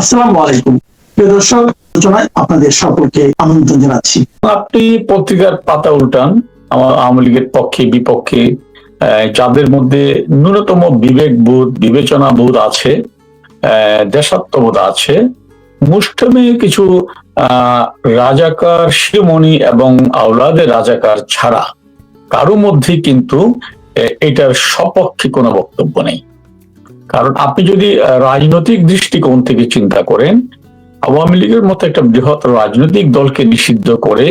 আসসালামু আলাইকুম প্রিয় দর্শক, আলোচনায় আপনাদের সকলকে আমন্ত্রণ জানাচ্ছি। আপনি পত্রিকার পাতা উল্টান আমার আওয়ামী লীগের পক্ষে বিপক্ষে যাদের মধ্যে ন্যূনতম বিবেকবোধ বিবেচনা বোধ আছে, দেশাত্মবোধ আছে, মুষ্টিমেয় কিছু রাজাকার শিরোমণি এবং আওলাদের রাজাকার ছাড়া কারো মধ্যে কিন্তু এটার সপক্ষে কোনো বক্তব্য নেই। কারণ আপনি যদি রাজনৈতিক দৃষ্টিকোণ থেকে চিন্তা করেন, আওয়ামী লীগের মতো একটা বৃহৎ রাজনৈতিক দলকে নিষিদ্ধ করে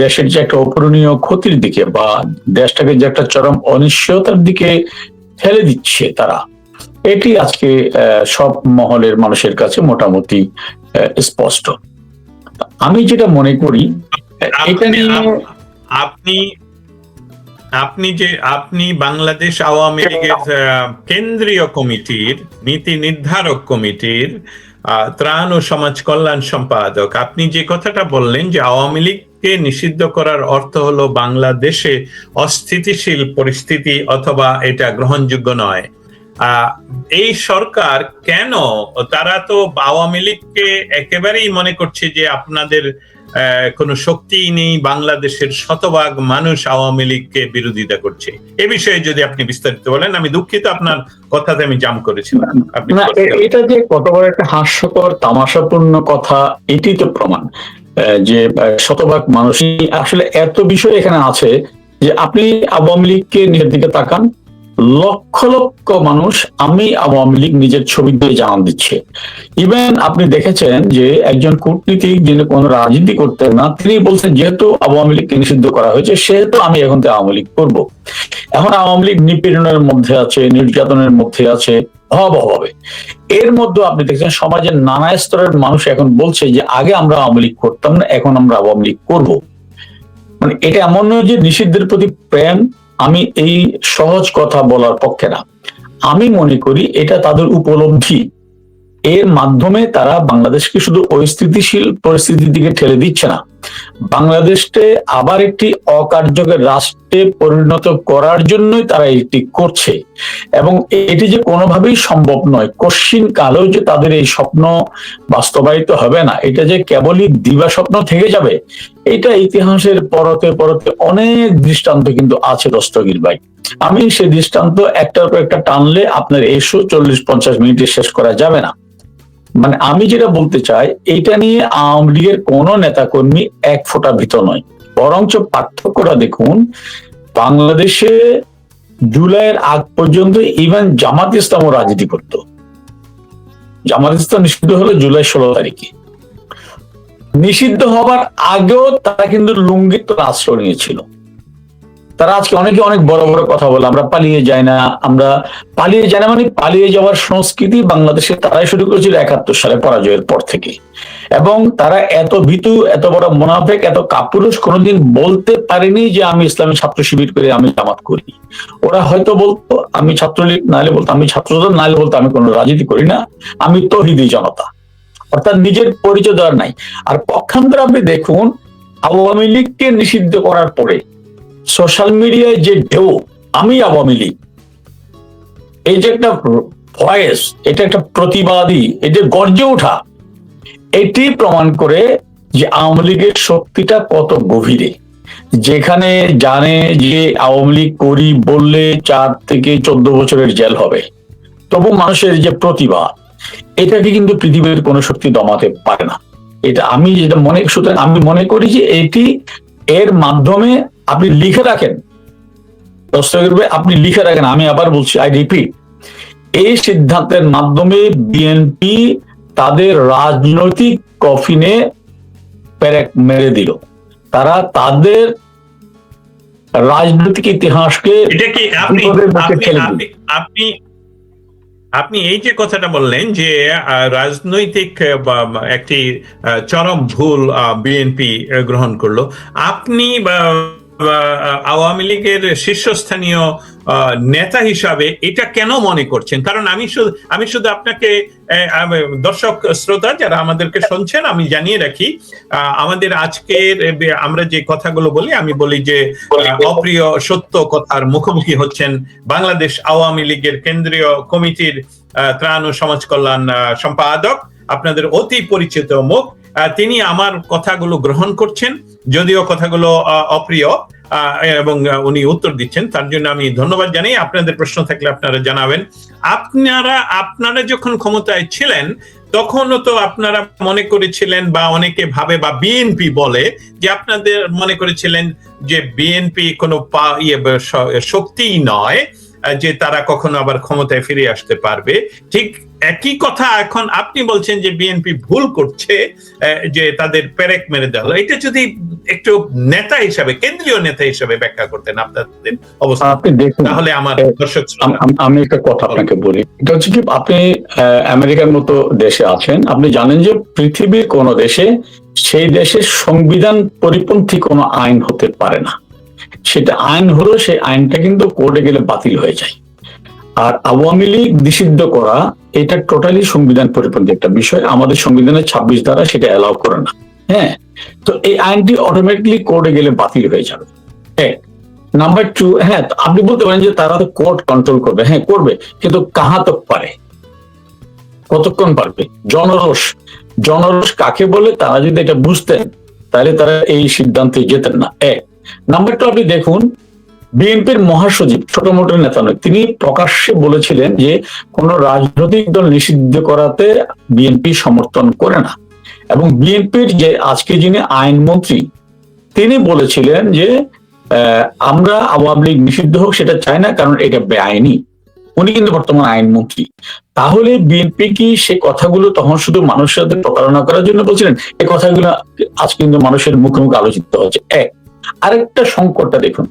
দেশের যে একটা অপূরণীয় ক্ষতির দিকে বা দেশটাকে যে একটা চরম অনিশ্চয়তার দিকে ঠেলে দিচ্ছে তারা, এটি আজকে সব মহলের মানুষের কাছে মোটামুটি স্পষ্ট। আমি যেটা মনে করি এটা নিয়ে আপনি বাংলাদেশ আওয়ামী লীগের কেন্দ্রীয় কমিটির নীতি নির্ধারক কমিটির ত্রাণ ও সমাজ কল্যাণ সম্পাদক, আপনি যে কথাটা বললেন যে আওয়ামী লীগকে নিষিদ্ধ করার অর্থ হলো বাংলাদেশে অস্থিতিশীল পরিস্থিতি অথবা এটা গ্রহণযোগ্য নয়। এই সরকার কেন, তারা তো আওয়ামী লীগকে একেবারেই মনে করছে যে আপনাদের কোনো শক্তিই নেই, বাংলাদেশের শতভাগ মানুষ আওয়ামী লীগকে বিরোধিতা করছে। এ বিষয়ে যদি আপনি বিস্তারিত বলেন। আমি দুঃখিত, আপনার কথাতে আমি জাম করেছিলাম। এটা যে কত বড় একটা হাস্যকর তামাশাপূর্ণ কথা, এটি তো প্রমাণ যে শতভাগ মানুষই আসলে এত বিষয় এখানে আছে যে আপনি আওয়ামী লীগকে নিজের দিকে তাকান, লক্ষ লক্ষ মানুষ আমি আওয়ামী লীগ নিজের ছবি দিয়ে জানান দিচ্ছে। ইভেন আপনি দেখেছেন যে একজন কূটনীতিক যিনি কোনো রাজনীতি করতেন না, তিনি বলছেন যেহেতু আওয়ামী লীগকে নিষিদ্ধ করা হয়েছে সেহেতু আমি এখন থেকে আওয়ামী লীগ করবো। এখন আওয়ামী লীগ নিপীড়নের মধ্যে আছে, নির্যাতনের মধ্যে আছে ভয়াবহভাবে। এর মধ্যে আপনি দেখছেন সমাজের নানা স্তরের মানুষ এখন বলছে যে আগে আমরা আওয়ামী লীগ করতাম না, এখন আমরা আওয়ামী লীগ করবো। মানে এটা এমন নয় যে নিষিদ্ধের প্রতি প্রেম। আমি এই সহজ কথা বলার পক্ষে না, আমি মনে করি এটা তাদের উপলব্ধি। এর মাধ্যমে তারা বাংলাদেশকে শুধু অস্থিতিশীল পরিস্থিতির দিকে ঠেলে দিচ্ছে না, বাংলাদেশকে আবার একটি অকার্যকর রাষ্ট্রে পরিণত করার জন্যই তারা এটি করছে। এবং এটি যে কোনোভাবেই সম্ভব নয়, কশ্চিন কালেও যে তাদের এই স্বপ্ন বাস্তবায়িত হবে না, এটা যে কেবলই দিবা স্বপ্ন থেকে যাবে, এটা ইতিহাসের পরতে পরতে অনেক দৃষ্টান্ত কিন্তু আছে দস্তগীর ভাই। আমি সেই দৃষ্টান্ত একটার পর একটা টানলে আপনার 140-50 মিনিটে শেষ করা যাবে না। মানে আমি যেটা বলতে চাই, এটা নিয়ে আওয়ামী লীগের কোন নেতাকর্মী এক ফোঁটা ভীত নয়। বরঞ্চ পার্থক্যটা দেখুন, বাংলাদেশে জুলাইয়ের আগ পর্যন্ত ইভেন জামাত ইসলামও রাজনীতি করত। জামাত ইসলাম নিষিদ্ধ হলো জুলাই 16 তারিখে। নিষিদ্ধ হবার আগেও তারা কিন্তু লুঙ্গির তো আশ্রয় নিয়েছিল। তারা আজকে অনেকে অনেক বড় বড় কথা বলে আমরা পালিয়ে যাই না, আমরা পালিয়ে যাই না, মানে পালিয়ে যাওয়ার সংস্কৃতি বাংলাদেশে তারাই শুরু করেছিল 71 সালে পরাজয়ের পর থেকে। এবং তারা এত ভীতু, এত বড় মুনাফেক, এত কাপুরুষ কোনোদিন বলতে পারেনি যে আমি ইসলামী ছাত্র শিবির করে আমি জামাত করি। ওরা হয়তো বলতো আমি ছাত্রলীগ, নাহলে বলতো আমি ছাত্রদল, নাহলে বলতো আমি কোনো রাজনীতি করি না, আমি তৌহিদি জনতা। অর্থাৎ নিজের পরিচয় দেওয়ার নাই। আর পক্ষান্তরে আপনি দেখুন, আওয়ামী লীগকে নিষিদ্ধ করার পরে সোশ্যাল মিডিয়ায় যে ঢেউ আমি আওয়ামী লীগ, এই যে একটা ভয়েস, এটা একটা প্রতিবাদী, এটা গর্জে ওঠা, এটি প্রমাণ করে যে আওয়ামী লীগের শক্তিটা কত গভীরে। যেখানে জানে যে আওয়ামী লীগ করি বললে 4 থেকে 14 বছরের জেল হবে, তবু মানুষের যে প্রতিবাদ, এটাকে কিন্তু পৃথিবীর কোনো শক্তি দমাতে পারে না। এটা আমি যেটা সুতরাং আমি মনে করি যে এটি এর মাধ্যমে আপনি লিখে রাখেন, আপনি লিখে রাখেন, আমি আবার বলছি, আই রিপিট, এই সিদ্ধান্তের মাধ্যমে বিএনপি তাদের রাজনৈতিক কফিনে পেরেক মেরে দিল। তারা তাদের রাজনৈতিক ইতিহাসকে আপনি এই যে কথাটা বললেন যে রাজনৈতিক একটি চরম ভুল বিএনপি গ্রহণ করলো, আপনি আওয়ামী লীগের শীর্ষস্থানীয় নেতা হিসাবে এটা কেন মনে করছেন? কারণ আমি শুধু আপনাকে দর্শক শ্রোতা যারা আমাদেরকে শুনছেন আমি জানিয়ে রাখি, আমাদের আজকের আমরা যে কথাগুলো বলি, আমি বলি যে অপ্রিয় সত্য কথার মুখোমুখি হচ্ছেন বাংলাদেশ আওয়ামী লীগের কেন্দ্রীয় কমিটির ত্রাণ ও সমাজ কল্যাণ সম্পাদক, আপনাদের অতি পরিচিত মুখ। তিনি আমার কথাগুলো গ্রহণ করছেন, যদিও কথাগুলো অপ্রিয়, এবং উনি উত্তর দিচ্ছেন, তার জন্য আমি ধন্যবাদ জানাই। আপনাদের প্রশ্ন থাকলে আপনারা জানাবেন। আপনারা যখন ক্ষমতায় ছিলেন তখনও তো আপনারা মনে করেছিলেন, বা অনেকে ভাবে, বা বিএনপি বলে যে আপনাদের মনে করেছিলেন যে বিএনপি কোনো শক্তিই নয়, যে তারা কখনো আবার ক্ষমতায় ফিরে আসতে পারবে। ঠিক একই কথা এখন আপনি বলছেন যে বিএনপি ভুল করছে, যে তাদের পেরেক মেরে দেওয়া হলো। এটা যদি একটু নেতা হিসাবে, কেন্দ্রীয় নেতা হিসাবে ব্যাখ্যা করতেন আপনাদের অবস্থা, আপনি দেখুন, তাহলে আমার দর্শক আমি একটা কথা আপনাকে বলি। এটা হচ্ছে কি, আপনি আমেরিকার মতো দেশে আছেন, আপনি জানেন যে পৃথিবীর কোন দেশে সেই দেশের সংবিধান পরিপন্থী কোনো আইন হতে পারে না। সেটা আইন হলো, সেই আইনটা কিন্তু কোর্টে গেলে বাতিল হয়ে যায়। আর আওয়ামী লীগ নিষিদ্ধ করা এটা টোটালি সংবিধান পরিপন্থী একটা বিষয়। আমাদের সংবিধানের 26 ধারা সেটা অ্যালাউ করে না। হ্যাঁ, তো এই আইনটি অটোমেটিকলি কোর্টে গেলে বাতিল হয়ে যাবে। হ্যাঁ, নাম্বার 2, হ্যাঁ আপনি বলতে পারেন যে তারা তো কোর্ট কন্ট্রোল করবে, হ্যাঁ করবে, কিন্তু কাহা তক পারে, কতক্ষণ পারবে? জনরোষ কাকে বলে তারা যদি এটা বুঝতেন তাহলে তারা এই সিদ্ধান্তে যেতেন না। নাম্বার 2, আপনি দেখুন, বিএনপির মহাসচিব ছোট মোটো নেতা নয়, তিনি প্রকাশ্যে বলেছিলেন যে কোন রাজনৈতিক দল নিষিদ্ধ করাতে বিএনপি সমর্থন করে না। এবং বিএনপির যে আজকে যিনি আইনমন্ত্রী, তিনি বলেছিলেন যে আমরা আওয়ামী লীগ নিষিদ্ধ হোক সেটা চাই না, কারণ এটা বেআইনি। উনি কিন্তু বর্তমান আইনমন্ত্রী। তাহলে বিএনপি কি সে কথাগুলো তখন শুধু মানুষের সাথে প্রতারণা করার জন্য বলছিলেন? এই কথাগুলো আজ কিন্তু মানুষের মুখে মুখে আলোচিত হচ্ছে। আরেকটা সংকটটা দেখুন,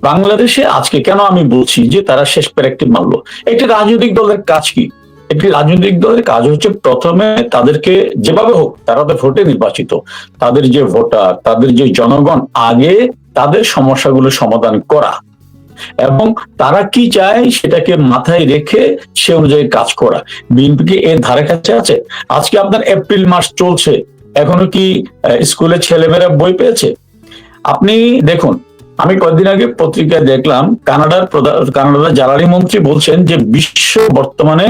বাংলাদেশে আজকে কেন আমি বলছি যে তারা শেষ প্যারেকটিভ মারলো। একটি রাজনৈতিক দলের কাজ কি? একটি রাজনৈতিক দলের কাজ হচ্ছে প্রথমে তাদেরকে যেভাবে হোক, তারা তো ভোটে নির্বাচিত, তাদের যে ভোটার, তাদের যে জনগণ, আগে তাদের সমস্যাগুলো সমাধান করা এবং তারা কি চায় সেটাকে মাথায় রেখে সে অনুযায়ী কাজ করা। বিএনপি কি এর ধারে কাছে আছে? আজকে আপনার এপ্রিল মাস চলছে, এখনো কি স্কুলে ছেলেমেয়েরা বই পেয়েছে? আপনি দেখুন, আমি কয়েকদিন আগে পত্রিকায় দেখলাম কানাডার জ্বালানি মন্ত্রী বলছেন যে বিশ্ব বর্তমানে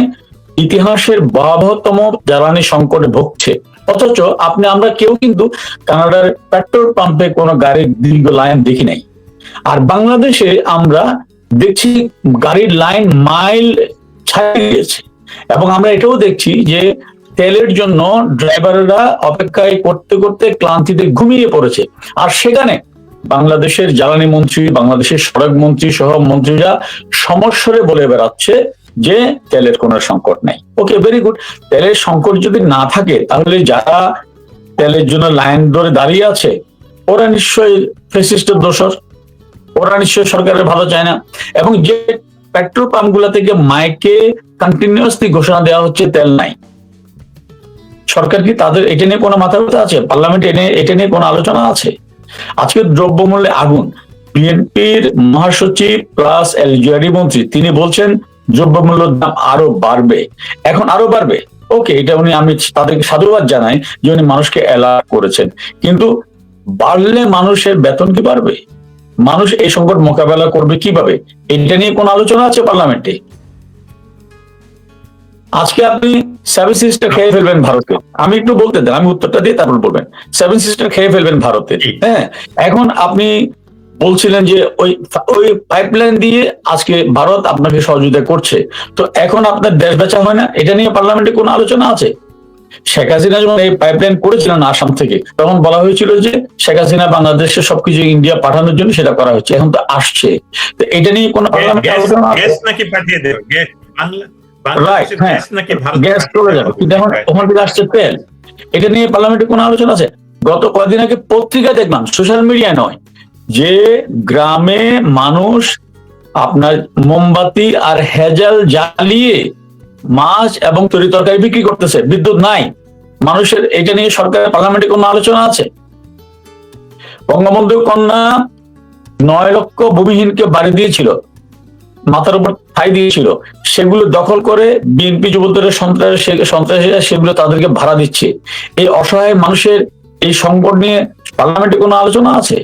ইতিহাসের ভয়াবহতম জ্বালানি সংকটে ভুগছে। অথচ আমরা কেউ কিন্তু কানাডার পেট্রোল পাম্পে কোনো গাড়ির দীর্ঘ লাইন দেখি নাই। আর বাংলাদেশে আমরা দেখছি গাড়ির লাইন মাইল ছাড়িয়ে গেছে। এবং আমরা এটাও দেখছি যে তেলের জন্য ড্রাইভাররা অপেক্ষায় করতে করতে ক্লান্তিতে ঘুমিয়ে পড়েছে। আর সেখানে বাংলাদেশের জ্বালানি মন্ত্রী, বাংলাদেশের সড়ক মন্ত্রী সহ মন্ত্রীরা সমস্বরে বলে বেড়াচ্ছে যে তেলের কোনো সংকট নাই। ওকে, ভেরি গুড। তেলের সংকট যদি না থাকে তাহলে যারা তেলের জন্য লাইন ধরে দাঁড়িয়ে আছে ওরা নিশ্চয়ই ফ্যাসিস্টের দোসর, ওরা নিশ্চয়ই সরকারের ভালো চায় না। এবং যে পেট্রোল পাম্প গুলা থেকে মাইকে কন্টিনিউয়াসলি ঘোষণা দেওয়া হচ্ছে তেল নাই, সরকার কি তাদের এটা নিয়ে কোনো মাথা ব্যথা আছে? পার্লামেন্টে এটা নিয়ে কোনো আলোচনা আছে? আজকে দ্রব্যমূল্যে আগুন, বিএনপির মহাসচিব প্লাস এলজিআরডি মন্ত্রী তিনি বলছেন দ্রব্যমূল্যের দাম আরো বাড়বে, এখন আরো বাড়বে। ওকে, এটা আমি তাদেরকে সাধুবাদ জানাই যে উনি মানুষকে অ্যালার্ট করেছেন, কিন্তু বাড়লে মানুষের বেতন কি বাড়বে? মানুষ এই সংকট মোকাবেলা করবে কিভাবে? এটা নিয়ে কোন আলোচনা আছে পার্লামেন্টে? আজকে আপনি 7 সিস্টার খেয়ে ফেলবেন ভারতে, আমি একটু বলতে দেন, আমি উত্তরটা দিয়ে তারপর বলবেন। 7 সিস্টার খেয়ে ফেলবেন ভারতে। হ্যাঁ, এখন আপনি বলছিলেন যে ওই পাইপলাইন দিয়ে আজকে ভারত আপনাকে সহযোগিতা করছে, তো এখন আপনার দেশ বেচা হয় না, এটা নিয়ে পার্লামেন্টে কোনো আলোচনা আছে? শেখ হাসিনা যখন এই পাইপলাইন করেছিলেন আসাম থেকে, তখন বলা হয়েছিল যে শেখ হাসিনা বাংলাদেশে সবকিছু ইন্ডিয়া পাঠানোর জন্য সেটা করা হচ্ছে, এখন তো আসছে, তো এটা নিয়ে কোনো পার্লামেন্টে আলোচনা আছে? গ্যাস নাকি পাঠিয়ে দেবে, গ্যাস বাংলা রাইট, হ্যাঁ, গ্যাস চলে যাবে, কিন্তু এখন ওখান থেকে আসছে তেল। এটা নিয়ে পার্লামেন্টে কোনো আলোচনা আছে? গত কয়েকদিন আগে পত্রিকা দেখলাম, সোশ্যাল মিডিয়া নয়, যে গ্রামে মানুষ আপনার মোমবাতি আর হেজাল জ্বালিয়ে মাছ এবং তরি তরকারি বিক্রি করতেছে, বিদ্যুৎ নাই মানুষের। এটা নিয়ে সরকারের পার্লামেন্টে কোনো আলোচনা আছে? বঙ্গবন্ধু কন্যা 9 লক্ষ ভূমিহীনকে বাড়ি দিয়েছিল, মাথার উপর ঠাই দিয়েছিল, সেগুলো দখল করে বিএনপি যুবদলের সন্ত্রাসীরা সেগুলো তাদেরকে ভাড়া দিচ্ছে। এই অসহায় মানুষের এই সংকট নিয়ে পার্লামেন্টে কোনো আলোচনা আছে?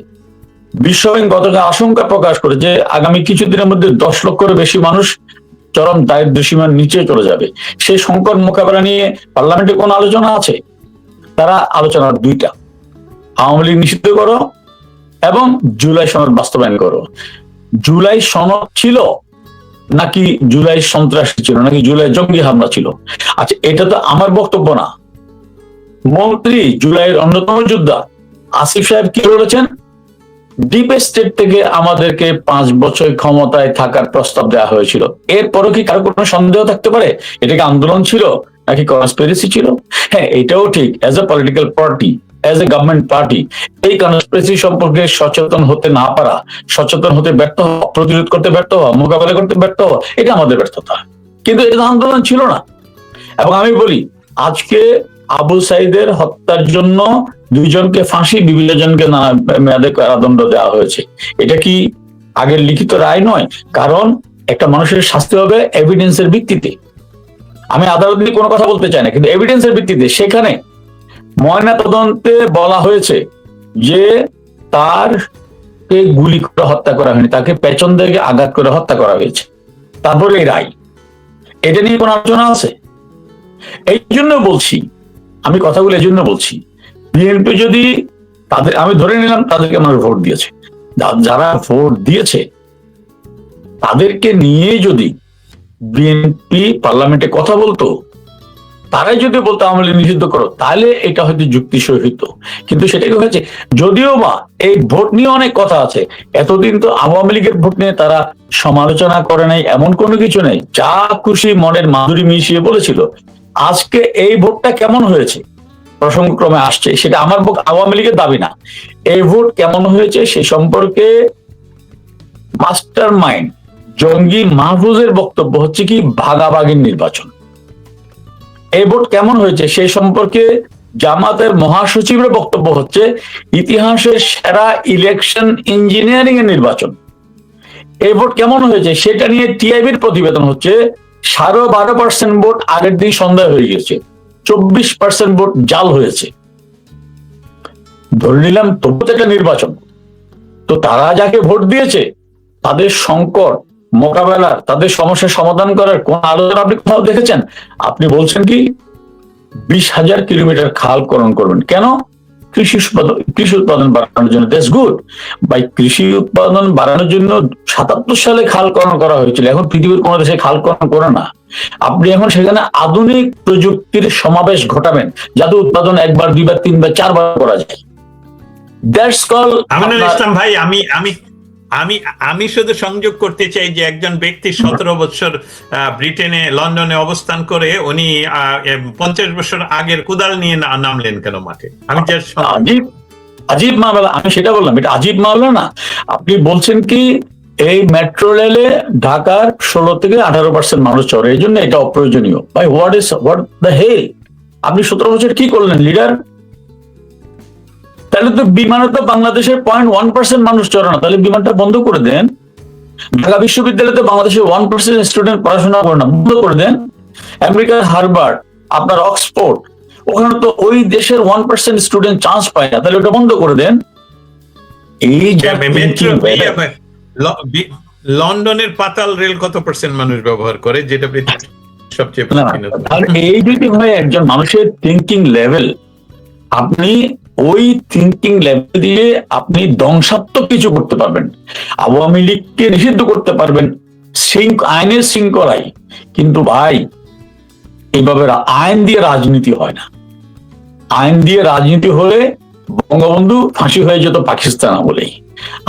বিশ্বব্যাংক গতকাল আশঙ্কা প্রকাশ করে যে আগামী কিছুদিনের মধ্যে 10 লক্ষের বেশি মানুষ চরম দারিদ্র্য সীমার নিচে চলে যাবে। সেই সংকট মোকাবেলা নিয়ে পার্লামেন্টে কোনো আলোচনা আছে? তারা আলোচনার দুইটা, আওয়ামী লীগ নিষিদ্ধ করো এবং জুলাই সনদ বাস্তবায়ন করো। জুলাই সনদ ছিল নাকি জুলাই সন্ত্রাসী ছিল, নাকি জুলাই জঙ্গি হামলা ছিল? আচ্ছা, এটা তো আমার বক্তব্য না। মন্ত্রী, জুলাইয়ের অন্যতম যোদ্ধা আসিফ সাহেব কি বলেছেন? ডিপ স্টেট থেকে আমাদেরকে 5 বছর ক্ষমতায় থাকার প্রস্তাব দেওয়া হয়েছিল, এরপরও কি কারো কোনো সন্দেহ থাকতে পারে এটা কি আন্দোলন ছিল নাকি কনস্পিরেসি ছিল? হ্যাঁ, এটাও ঠিক, as a political party, as a government party এই কনস্পিরেসি সম্পর্কে সচেতন হতে না পারা, সচেতন হতে ব্যর্থ হওয়া, প্রতিরোধ করতে ব্যর্থ হওয়া, মোকাবেলা করতে ব্যর্থ হওয়া, এটা আমাদের ব্যর্থতা। কিন্তু এটা আন্দোলন ছিল না। এবং আমি বলি, আজকে আবু সাইদের হত্যার জন্য 2 জনকে ফাঁসি, বিভিন্ন জনকে নানা মেয়াদে কারাদণ্ড দেওয়া হয়েছে। এটা কি আগের লিখিত রায় নয়? কারণ একটা মানুষের শাস্তি হবে এভিডেন্সের ভিত্তিতে। আমি আদালত নিয়ে কোনো কথা বলতে চাই না, কিন্তু এভিডেন্সের ভিত্তিতে সেখানে ময়না তদন্তে বলা হয়েছে যে তারকে গুলি করে হত্যা করা হয়নি, তাকে পেছন থেকে আঘাত করে হত্যা করা হয়েছে। তারপরে এই রায়, এটা নিয়ে কোনো আলোচনা আছে? এই জন্য বলছি, আমি কথাগুলো এই জন্য বলছি, বিএনপি যদি তাদের, আমি ধরে নিলাম তাদেরকে মানুষ ভোট দিয়েছে, যারা ভোট দিয়েছে তাদেরকে নিয়ে যদি বিএনপি পার্লামেন্টে কথা বলতো, তারাই যদি বলতো আওয়ামী লীগ নিষিদ্ধ করো, তাহলে এটা হয়তো যুক্তিসহ হইতো। কিন্তু সেটা কি হয়েছে? যদিও বা এই ভোট নিয়ে অনেক কথা আছে, এতদিন তো আওয়ামী লীগের ভোট নিয়ে তারা সমালোচনা করে নাই, এমন কোনো কিছু নেই, যা খুশি মনের মাধুরী মিশিয়ে বলেছিল। আজকে এই ভোটটা কেমন হয়েছে প্রসঙ্গক্রমে আসছে, সেটা আমার আওয়ামী লীগের দাবি না। এই ভোট কেমন হয়েছে সে সম্পর্কে মাস্টার মাইন্ড জঙ্গি মাহফুজের বক্তব্য হচ্ছে কি ভাগাভাগির নির্বাচন। এই ভোট কেমন হয়েছে সেই সম্পর্কে জামাতের মহাসচিবের বক্তব্য হচ্ছে ইতিহাসের সেরা ইলেকশন ইঞ্জিনিয়ারিং এর নির্বাচন। এই ভোট কেমন হয়েছে সেটা নিয়ে টিআইবির প্রতিবেদন হচ্ছে 12.5% ভোট আগের দিন সন্ধ্যায় হয়ে গেছে, 24% ভোট জাল হয়েছে। ধরে নিলাম তবু একটা নির্বাচন, তো তারা যাকে ভোট দিয়েছে তাদের সংকট মোকাবেলার, তাদের সমস্যার সমাধান করার কোন আলোচনা আপনি কোথাও দেখেছেন? আপনি বলছেন কি 20,000 কিলোমিটার খাল খনন করবেন, কেন? কৃষি উৎপাদন বাড়ানোর জন্য। দ্যাটস গুড ভাই, কৃষি উৎপাদন বাড়ানোর জন্য 77 সালে খাল খনন করা হয়েছিল, এখন পৃথিবীর কোন দেশে খাল খনন করে না। আপনি এখন সেখানে আধুনিক প্রযুক্তির সমাবেশ ঘটাবেন যাতে উৎপাদন 1 বার 2 বার 3 বার 4 বার করা যায়। That's call. আমিনুল ইসলাম ভাই, আমি শুধু সংযোগ করতে চাই যে একজন ব্যক্তি 17 বছর ব্রিটেনে, লন্ডনে অবস্থান করে উনি 50 বছর আগের কুদাল নিয়ে নামলেন কেন মাঠে? আমি আজীব মামলা, আমি সেটা বললাম, এটা আজীব মামলা না। আপনি বলছেন কি এই মেট্রো রেলে ঢাকার 16 থেকে 18% মানুষ চড়ে, এই জন্য এটা অপ্রয়োজনীয়। ভাই, হোয়াট দ্য হেল? আপনি 17 বছর কি করলেন লিডার? তাহলে তো বিমানে তো বাংলাদেশের 0.1% মানুষ চড়ে না, তাহলে বিমানটা বন্ধ করে দেন। ঢাকা বিশ্ববিদ্যালয়ে তো বাংলাদেশের 1% স্টুডেন্ট পড়াশোনা করে না, বন্ধ করে দেন। আমেরিকার হার্ভার্ড, আপনার অক্সফোর্ড, ওখানে তো ওই দেশের 1% স্টুডেন্ট চান্স পায় না, তাহলে ওটা বন্ধ করে দেন। এই লন্ডনের পাতাল রেল কত % মানুষ ব্যবহার করে, যেটা সবচেয়ে এই যদি হয় একজন মানুষের থিঙ্কিং লেভেল, আপনি ওই থিঙ্কিং লেভেল দিয়ে আপনি ধ্বংসাত্মক কিছু করতে পারবেন। আওয়ামী লীগকে নিষিদ্ধ করতে পারবেন আইনের শৃঙ্খলায়, কিন্তু ভাই এইভাবে আইন দিয়ে রাজনীতি হয় না। আইন দিয়ে রাজনীতি হলে বঙ্গবন্ধু ফাঁসি হয়ে যেত পাকিস্তান বলেই।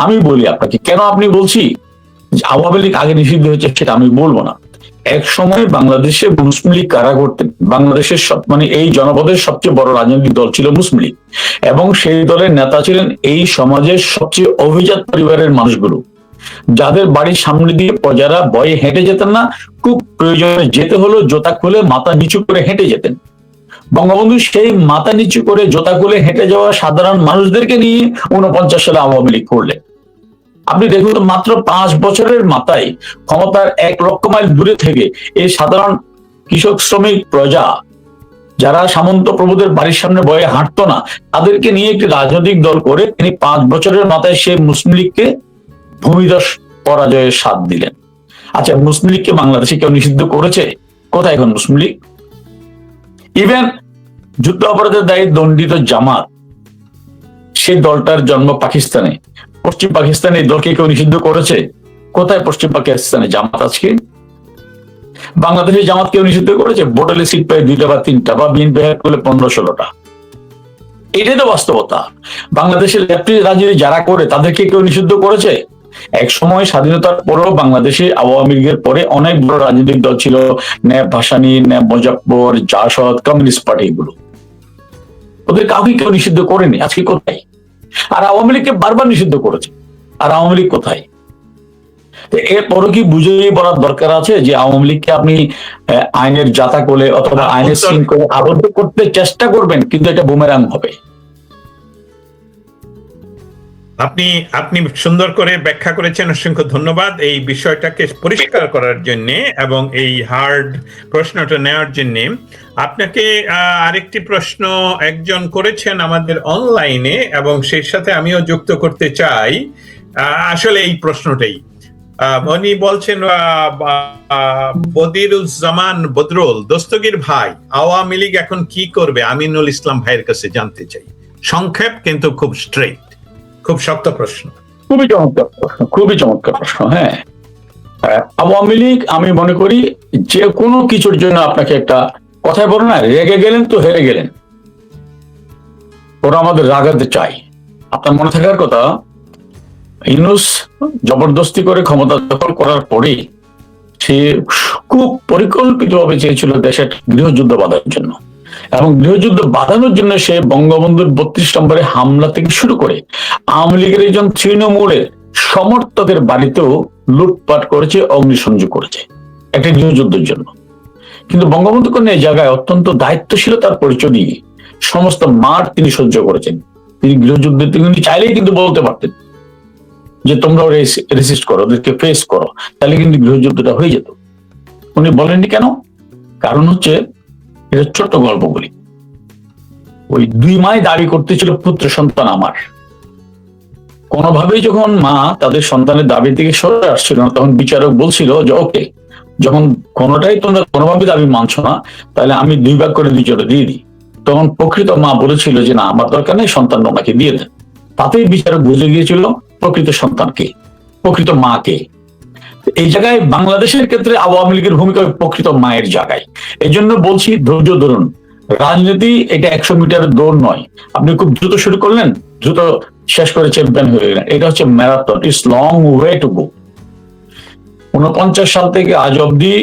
আমি বলি আপনাকে, কেন আপনি বলছি আওয়ামী লীগ আগে নিষিদ্ধ হয়েছে সেটা আমি বলবো না। এক সময় বাংলাদেশে মুসলিম লীগ কারা করতেন, বাংলাদেশের মানে এই জনপদের সবচেয়ে বড় রাজনৈতিক দল ছিল মুসলিম লীগ, এবং সেই দলের নেতা ছিলেন এই সমাজের সবচেয়ে অভিজাত পরিবারের মানুষগুলো, যাদের বাড়ির সামনে দিয়ে প্রজারা ভয়ে হেঁটে যেতেন না, খুব প্রয়োজনে যেতে হলো জোতা খুলে মাথা নিচু করে হেঁটে যেতেন। বঙ্গবন্ধু সেই মাথা নিচু করে জোতা খুলে হেঁটে যাওয়া সাধারণ মানুষদেরকে নিয়ে 49 সালে আওয়ামী লীগ করলেন। আপনি দেখুন তো, মাত্র 5 বছরের মাথায় ক্ষমতার 1 লক্ষ মাইল দূরে থেকে এই সাধারণ কৃষক শ্রমিক প্রজা, যারা সামন্ত প্রভুদের বাড়ির সামনে বয়ে হাঁটতো না, তাদেরকে নিয়ে একটি রাজনৈতিক দল করে তিনি 5 বছরের মাথায় সে মুসলিম লীগকে ভূমিধস পরাজয়ের স্বাদ দিলেন। আচ্ছা, মুসলিম লীগকে বাংলাদেশে কেউ নিষিদ্ধ করেছে? কোথায় এখন মুসলিম লীগ? ইভেন যুদ্ধ অপরাধের দায়ে দণ্ডিত জামাত, সেই দলটার জন্ম পাকিস্তানে, পশ্চিম পাকিস্তানে এই দলকে কেউ নিষিদ্ধ করেছে? কোথায় পশ্চিম পাকিস্তানে জামাত আজকে? বাংলাদেশে জামাত কেউ নিষিদ্ধ করেছে? বোর্ডালে সিট পায় 2টা বা 3টা, বা বিএনপি হ্যাক করলে 15-16টা। এটাই তো বাস্তবতা। বাংলাদেশের লেফটি রাজনীতি যারা করে তাদেরকে কেউ নিষিদ্ধ করেছে? এক সময় স্বাধীনতার পরেও বাংলাদেশে আওয়ামী লীগের পরে অনেক বড় রাজনৈতিক দল ছিল, ন্যাব ভাসানী, ন্যাব মুজাফফর, জাসদ, কমিউনিস্ট পার্টি, এগুলো। ওদের কাউকে কেউ নিষিদ্ধ করেনি। আজকে কোথায়? আর আওয়ামী লীগকে বারবার নিষিদ্ধ করেছে, আর আওয়ামী লীগ কোথায়? এরপরও কি বুঝিয়ে বলার দরকার আছে যে আওয়ামী লীগকে আপনি আইনের জাতা কোলে অথবা আইনের শৃঙ্খলে আবদ্ধ করতে চেষ্টা করবেন, কিন্তু এটা বুমেরাং হবে। আপনি সুন্দর করে ব্যাখ্যা করেছেন, অসংখ্য ধন্যবাদ এই বিষয়টাকে পরিষ্কার করার জন্য এবং এই হার্ড প্রশ্নটা নেওয়ার জন্য। আপনাকে আরেকটি প্রশ্ন একজন করেছেন আমাদের অনলাইনে, এবং সেই সাথে আমিও যুক্ত করতে চাই আসলে এই প্রশ্নটাই। উনি বলছেন, বদিরুজ্জামান বদরুল, দস্তগীর ভাই, আওয়ামী লীগ এখন কি করবে আমিনুল ইসলাম ভাইয়ের কাছে জানতে চাই। সংক্ষেপ কিন্তু খুব স্ট্রেইট, খুব শক্ত প্রশ্ন। খুবই চমৎকার প্রশ্ন, খুবই চমৎকার প্রশ্ন। হ্যাঁ, আওয়ামী লীগ আমি মনে করি যে কোনো কিছুর জন্য আপনাকে একটা কথায় বলো না, রেগে গেলেন তো হেরে গেলেন, ওরা আমাদের রাগাতে চাই। আপনার মনে থাকার কথা, ইউনূস জবরদস্তি করে ক্ষমতা দখল করার পরে সে খুব পরিকল্পিতভাবে চেয়েছিল দেশের গৃহযুদ্ধ বাঁধার জন্য, এবং গৃহযুদ্ধ বাঁধানোর জন্য সে বঙ্গবন্ধুর 32 নম্বরে হামলা থেকে শুরু করে আওয়ামী লীগের একজন তৃণমূলের সমর্থকের বাড়িতেও লুটপাট করেছে, অগ্নিসংযোগ করেছে একটা গৃহযুদ্ধের জন্য। কিন্তু বঙ্গবন্ধু কন্যা এই জায়গায় অত্যন্ত দায়িত্বশীলতার পরিচয় দিয়ে সমস্ত মার তিনি সহ্য করেছেন। তিনি গৃহযুদ্ধের তিনি চাইলেই কিন্তু বলতে পারতেন যে তোমরাও রেসিস্ট করো, ওদেরকে ফেস করো, তাহলে কিন্তু গৃহযুদ্ধটা হয়ে যেত। উনি বলেননি কেন? কারণ হচ্ছে, এটা ছোট্ট গল্প বলি। ওই 2 মাই দাবি করতেছিল পুত্র সন্তান আমার। কোনোভাবেই যখন মা তাদের সন্তানের দাবি থেকে সরে আসছিল না, তখন বিচারক বলছিল যে ওকে, যখন কোনোটাই তোমরা কোনোভাবে দাবি মানছো না, তাহলে আমি 2 ভাগ করে 2 জোড়া দিয়ে দিই। তখন প্রকৃত মা বলেছিল যে না, আমার দরকার নেই, সন্তান ওনাকে দিয়ে দেন। তাতেই বিচারক বুঝে গিয়েছিল প্রকৃত সন্তানকে, প্রকৃত মাকে। এই জায়গায় বাংলাদেশের ক্ষেত্রে আওয়ামী লীগের ভূমিকা প্রকৃত মায়ের জায়গায়। এই জন্য বলছি, ধৈর্য ধরুন। রাজনীতি এটা 100 মিটারের দৌড় নয়। আপনি খুব দ্রুত শুরু করলেন, দ্রুত শেষ করে চ্যাম্পিয়ন হয়ে গেলেন। এটা হচ্ছে marathon, it's long way to go. 49 সাল থেকে আজ অব্দি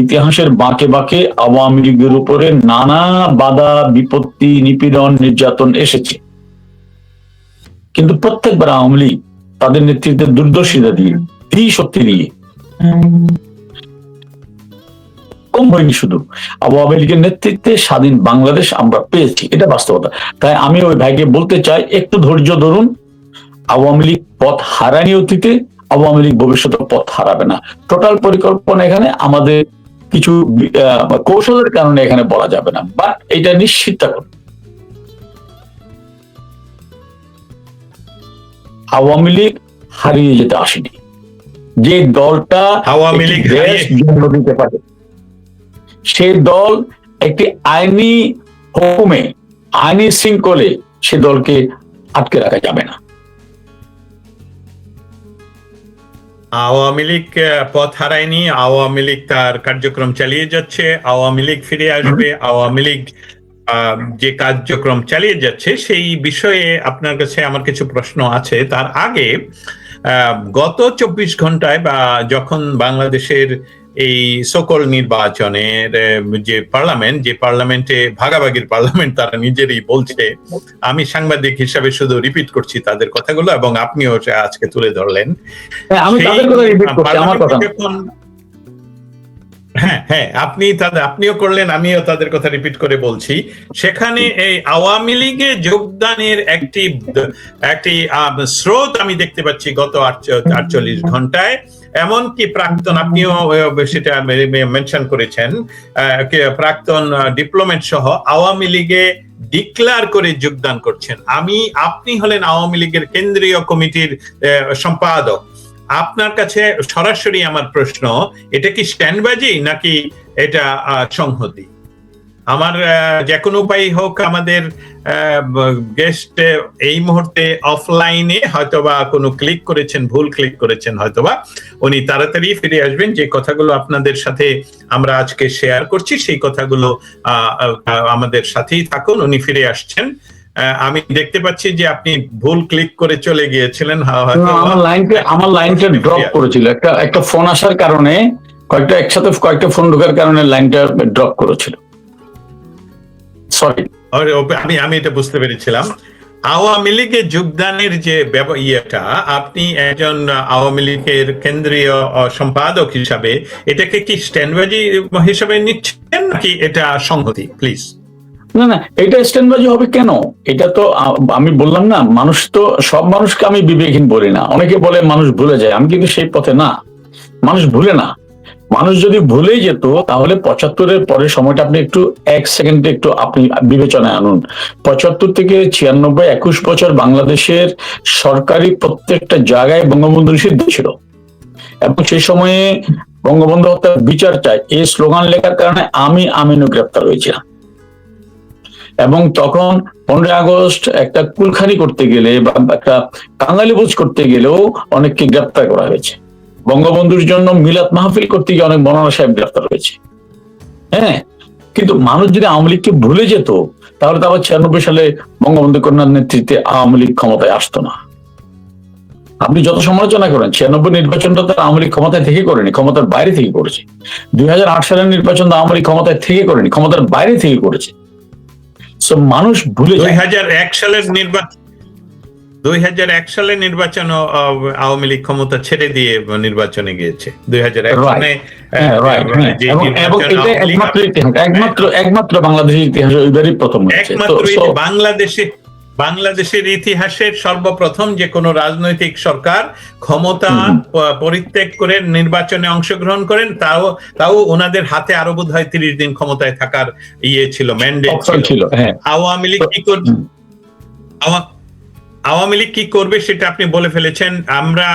ইতিহাসের বাঁকে বাঁকে আওয়ামী লীগের উপরে নানা বাধা বিপত্তি, নিপীড়ন, নির্যাতন এসেছে, কিন্তু প্রত্যেকবার আওয়ামী লীগ তাদের নেতৃত্বে দূরদর্শিতা দিয়ে, ধী শক্তি দিয়ে, কম হয়নি, শুধু আওয়ামী লীগের নেতৃত্বে স্বাধীন বাংলাদেশ আমরা পেয়েছি, এটা বাস্তবতা। তাই আমি ওই ভাইকে বলতে চাই, একটু ধৈর্য ধরুন। আওয়ামী লীগ পথ হারায়নি অতীতে, আওয়ামী লীগ ভবিষ্যতে পথ হারাবে না। টোটাল পরিকল্পনা এখানে আমাদের কিছু কৌশলের কারণে এখানে বলা যাবে না, বাট এটা নিশ্চিত থাকুন, আওয়ামী লীগ হারিয়ে যেতে আসেনি। যে দলটা আওয়ামী লীগ জন্ম দিতে পারে, সে দল একটি আইনি হুকুমে, আইনি শৃঙ্খলে সে দলকে আটকে রাখা যাবে না। আওয়ামী লীগ পথ হারায়নি, আওয়ামী লীগ তার কার্যক্রম চালিয়ে যাচ্ছে, আওয়ামী লীগ ফিরে আসবে। আওয়ামী লীগ যে কার্যক্রম চালিয়ে যাচ্ছে সেই বিষয়ে আপনার কাছে আমার কিছু প্রশ্ন আছে। তার আগে গত 24 ঘন্টায় বা যখন বাংলাদেশের এই সকল নির্বাচনের যে পার্লামেন্টে ভাগাভাগির পার্লামেন্ট তারা নিজেরই বলছে, আমি সাংবাদিক হিসাবে শুধু রিপিট করছি তাদের কথাগুলো, এবং আপনিও আজকে তুলে ধরলেন। হ্যাঁ হ্যাঁ, আপনিও করলেন, আমিও তাদের কথা রিপিট করে বলছি। সেখানে এই আওয়ামী লীগে যোগদানের একটি একটি স্রোত আমি দেখতে পাচ্ছি গত 48 ঘন্টায়। এমনকি প্রাক্তন, আপনিও সেটা মেনশন করেছেন, প্রাক্তন ডিপ্লোমেট সহ আওয়ামী লীগে ডিক্লার করে যোগদান করছেন। আপনি হলেন আওয়ামী লীগের কেন্দ্রীয় কমিটির সম্পাদক। আপনার কাছে সরাসরি আমার প্রশ্ন, এটা কি স্ট্যান্ডবাজি নাকি এটা সংহতি? আমার যে কোনো উপায় হোক, আমাদের গেস্ট এই মুহূর্তে অফলাইনে হয়তোবা কোনো ক্লিক করেছেন, ভুল ক্লিক করেছেন হয়তোবা, উনি তাড়াতাড়ি ফিরে আসবেন। যে কথাগুলো আপনাদের সাথে আমরা আজকে শেয়ার করছি সেই কথাগুলো আমাদের সাথেই থাকুন, উনি ফিরে আসছেন। আমি দেখতে পাচ্ছি যে আপনি ভুল ক্লিক করে চলে গিয়েছিলেন। আমার লাইনটা ড্রপ করেছিল, একটা ফোন আসার কারণে, একসাথে কয়েকটা ফোন ঢোকার কারণে লাইনটা ড্রপ করেছিল, সরি। আমি এটা বুঝতে পেরেছিলাম। আওয়ামী লীগে যোগদানের যে ইয়েটা, আপনি একজন আওয়ামী লীগের কেন্দ্রীয় সম্পাদক হিসাবে এটাকে কি স্ট্যান্ডবাজি হিসাবে নিচ্ছেন নাকি এটা সংহতি? প্লিজ। না, এটা স্ট্যান্ডবাজি হবে কেন? এটা তো আমি বললাম না, মানুষ তো, সব মানুষকে আমি বিবেকহীন বলি না। অনেকে বলে মানুষ ভুলে যায়, আমি কিন্তু সেই পথে না। মানুষ ভুলে না। মানুষ যদি ভুলেই যেত তাহলে 75-এর পরের সময়টা আপনি একটু 1 সেকেন্ডে একটু আপনি বিবেচনায় আনুন। 75 থেকে 96, 21 বছর বাংলাদেশের সরকারি প্রত্যেকটা জায়গায় বঙ্গবন্ধু নিষিদ্ধ ছিল, এবং সেই সময়ে বঙ্গবন্ধু হত্যার বিচার চাই এই স্লোগান লেখার কারণে আমি আমিনও গ্রেপ্তার হয়েছিলাম। এবং তখন 15 আগস্ট একটা কুলখানি করতে গেলে বা একটা কাঙালিবোজ করতে গেলেও অনেককে গ্রেপ্তার করা হয়েছে। বঙ্গবন্ধুর জন্য মিলাদ মাহফিল করতে গিয়ে অনেক মৌলানা সাহেব গ্রেপ্তার হয়েছে। হ্যাঁ, কিন্তু মানুষ যদি আওয়ামী লীগকে ভুলে যেত তাহলে তো আবার 96 সালে বঙ্গবন্ধু কন্যার নেতৃত্বে আওয়ামী লীগ ক্ষমতায় আসতো না। আপনি যত সমালোচনা করেন, 96 নির্বাচনটা তো আওয়ামী লীগ ক্ষমতায় থেকে করেনি, ক্ষমতার বাইরে থেকে করেছে। 2008 সালের নির্বাচন তো আওয়ামী লীগ ক্ষমতায় থেকে করেনি, ক্ষমতার বাইরে থেকে করেছে। মানুষ ভুলে যায়। 2001 সালের নির্বাচন আওয়ামী লীগ ক্ষমতা ছেড়ে দিয়ে নির্বাচনে গিয়েছে। 2001 সালে একমাত্র বাংলাদেশের ইতিহাসে ওইবারই প্রথম, বাংলাদেশের ইতিহাসের সর্বপ্রথম যে কোনো রাজনৈতিক সরকার ক্ষমতা পরিত্যাগ করে নির্বাচনে অংশগ্রহণ করেন, তাও ওনাদের হাতে আরো বোধ হয় 30 দিন ক্ষমতায় থাকার ছিল, ম্যান্ডেট ছিল। আওয়ামী লীগ কি করবে, আওয়ামী লীগ কি করবে সেটা আপনি বলে ফেলেছেন। আমরা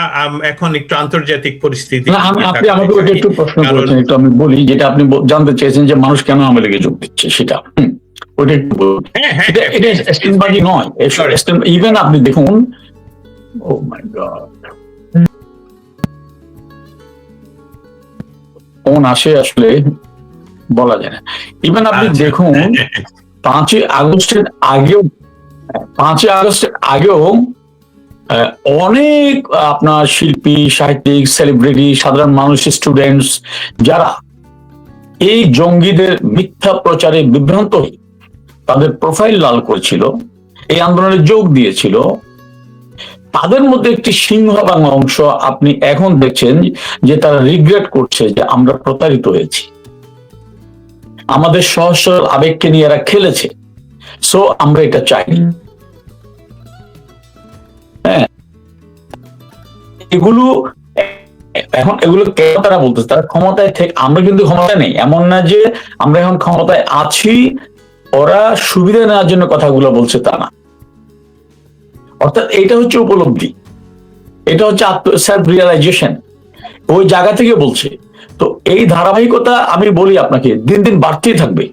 এখন একটু আন্তর্জাতিক পরিস্থিতি, আপনি আমাকে একটু প্রশ্ন করেছেন, একটু আমি বলি, যেটা আপনি জানতে চেয়েছেন যে মানুষ কেন আওয়ামী লীগে যোগ দিচ্ছে সেটা। নয়, ইভেন আপনি দেখুন, ও মাই গড, কোন আসে আসলে বলা যায় না। ইভেন আপনি দেখুন 5ই আগস্টের আগেও অনেক আপনার শিল্পী, সাহিত্যিক, সেলিব্রিটি, সাধারণ মানুষ, স্টুডেন্টস যারা এই জঙ্গিদের মিথ্যা প্রচারে বিভ্রান্ত হয়ে তাদের প্রোফাইল লাল করেছিল, এই আন্দোলনে যোগ দিয়েছিল, তাদের মধ্যে একটি সিংহভাগ অংশ আপনি এখন দেখছেন যে তারা রিগ্রেট করছে যে আমরা প্রতারিত হয়েছি, আমাদের সহজ সরল আবেগকে নিয়ে এরা খেলেছে, সো আমরা এটা চাইনি। হ্যাঁ, এগুলো কেন তারা বলতেছে? তারা ক্ষমতায় থেকে, আমরা কিন্তু ক্ষমতায় নেই, এমন না যে আমরা এখন ক্ষমতায় আছি, ওরা সুবিধা নেওয়ার জন্য কথাগুলো বলছে তা না। অর্থাৎ এটা হচ্ছে উপলব্ধি, এটা হচ্ছে সেলফ রিয়েলাইজেশন, ওই জায়গা থেকে বলছে। তো এই ধারাবাহিকতা আমি বলি আপনাকে দিন দিন বাড়তেই থাকবে।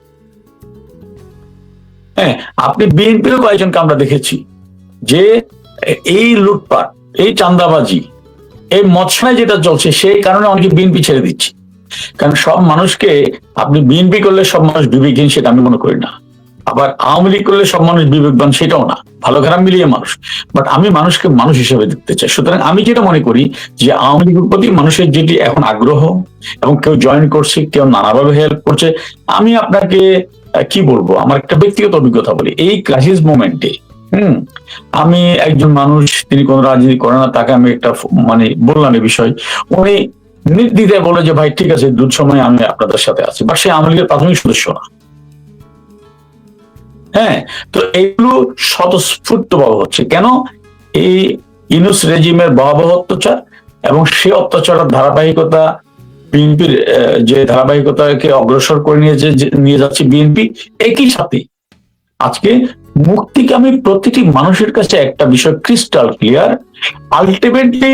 হ্যাঁ, আপনি বিএনপিরও কয়েকজনকে আমরা দেখেছি যে এই লুটপাট, এই চাঁদাবাজি, এই মৎস্যায় যেটা চলছে সেই কারণে অনেকে বিএনপি ছেড়ে দিচ্ছে। কারণ সব মানুষকে আপনি বিএনপি করলে সব মানুষ বিবেকহীন সেটা আমি মনে করি না, আবার আওয়ামী লীগ করলে সব মানুষ বিবেকবান সেটাও না, ভালো খারাপ মিলিয়ে মানুষ। বাট আমি মানুষকে মানুষ হিসেবে দেখতে চাই। সুতরাং আমি যেটা মনে করি যে আওয়ামী লীগের প্রতি মানুষের যেটি এখন আগ্রহ, এবং কেউ জয়েন করছে, কেউ নানাভাবে হেল্প করছে। আমি আপনাকে কি বলবো, আমার একটা ব্যক্তিগত অভিজ্ঞতা বলি। এই ক্রাইসিস মোমেন্টে আমি একজন মানুষ, তিনি কোন রাজনীতি করে না, তাকে আমি একটা বললাম এই বিষয়, উনি নির্দ্বিধায় বলে যে ভাই ঠিক আছে দুধ সময় আমি আপনাদের সাথে আছি, বা সে আওয়ামী লীগের প্রাথমিক সদস্য না। হ্যাঁ, তো এগুলো স্বতঃস্ফূর্ত ভাবে হচ্ছে কেন? এই ইউনূস রেজিমের ভয়াবহ অত্যাচার এবং সে অত্যাচারের ধারাবাহিকতা, বিএনপির যে ধারাবাহিকতাকে অগ্রসর করে নিয়ে যাচ্ছে বিএনপি, একই সাথে আজকে মুক্তিকামী প্রতিটি মানুষের কাছে একটা বিষয় ক্রিস্টাল ক্লিয়ার, আলটিমেটলি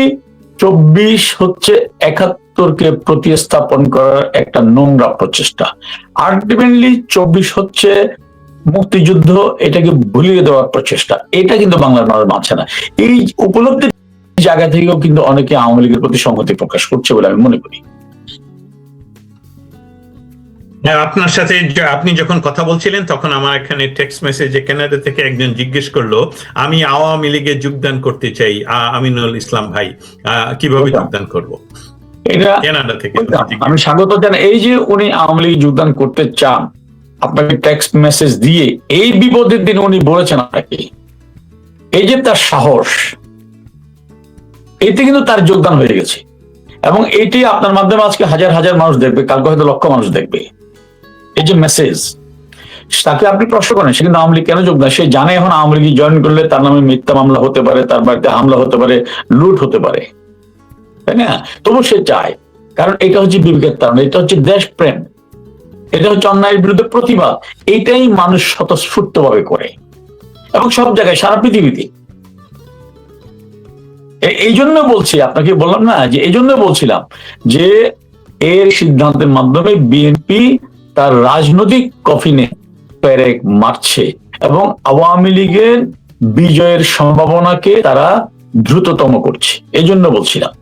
24 হচ্ছে 71-কে প্রতিস্থাপন করার একটা নোংরা প্রচেষ্টা। আলটিমেটলি 24 হচ্ছে মুক্তিযুদ্ধ, এটাকে ভুলিয়ে দেওয়ার প্রচেষ্টা। এটা কিন্তু বাংলার মানুষ মানছে না। এই উপলব্ধির জায়গা থেকেও কিন্তু অনেকে আওয়ামী লীগের প্রতি সংহতি প্রকাশ করছে বলে আমি মনে করি। হ্যাঁ, আপনার সাথে আপনি যখন কথা বলছিলেন তখন আমার এখানে টেক্সট মেসেজে কানাডা থেকে একজন জিজ্ঞেস করলো, আমি আওয়ামী লীগে যোগদান করতে চাই, আমিনুল ইসলাম ভাই, কিভাবে যোগদান করব? এটা কানাডা থেকে আমি স্বাগত জানাই। এই যে উনি আওয়ামী লীগে যোগদান করতে চান, আপনাকে টেক্সট মেসেজ দিয়ে এই বিপদের দিন উনি বলেছেন আপনাকে, এই যে তার সাহস, এতে কিন্তু তার যোগদান হয়ে গেছে। এবং এটি আপনার মাধ্যমে আজকে হাজার হাজার মানুষ দেখবে, কালকে হয়তো লক্ষ মানুষ দেখবে। এই যে মেসেজ, তাকে আপনি প্রশ্ন করেন সে কিন্তু আওয়ামী লীগ কেন যোগদান, সে জানে এখন আওয়ামী লীগ জয়েন করলে তার নামে মিথ্যা মামলা হতে পারে, তার বাড়িতে হামলা হতে পারে, লুট হতে পারে, তাই না? তবু সে চায়, কারণ এটা হচ্ছে বিবেকের তাড়না, এটা হচ্ছে দেশপ্রেম, এটা হচ্ছে অন্যায়ের বিরুদ্ধে প্রতিবাদ। এটাই মানুষ স্বতঃস্ফূর্ত ভাবে করে এবং সব জায়গায় সারা পৃথিবীতে। এই জন্য বলছি, আপনাকে বললাম না যে এই জন্য বলছিলাম যে এর সিদ্ধান্তের মাধ্যমে বিএনপি তার রাজনৈতিক কফিনে পেরেক মারছে এবং আওয়ামী লীগের বিজয়ের সম্ভাবনাকে তারা দ্রুততম করছে। এই জন্য বলছিলাম।